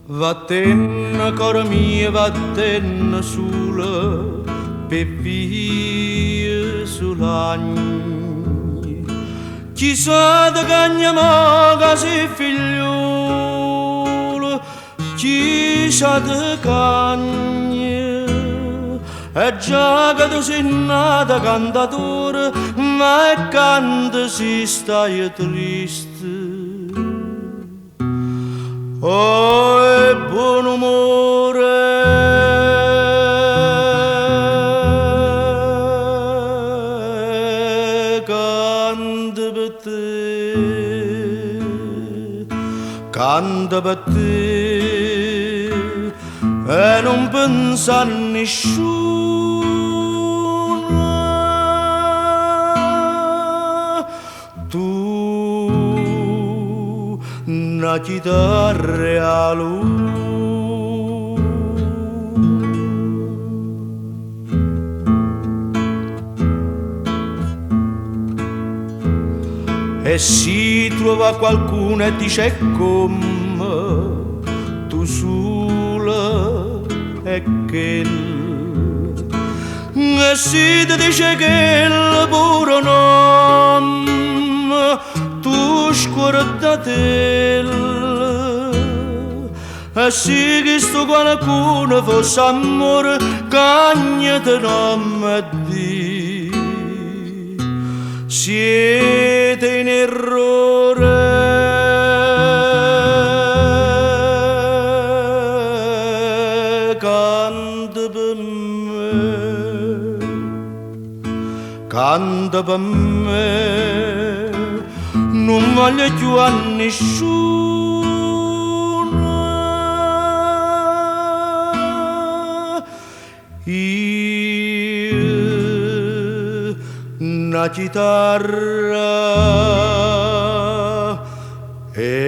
Vatten, cor mio, vatten sulla per via sull'agni. Chissà da cagnamo che si figliolo, chissà da cagna. E già che tu sei nata cantatore, ma e canta si stai triste. Oh, e buon umore, canta per te, e non pensa a nessuno. Tu, una chitarra a lui. E si trova qualcuno e dice come tu sola e che e si ti dice che il puro nome tu scorda te e si che sto qualcuno fosse amore cagnate nome e di siete in errore, canta per me, non voglio più a nessuno. Una chitarra e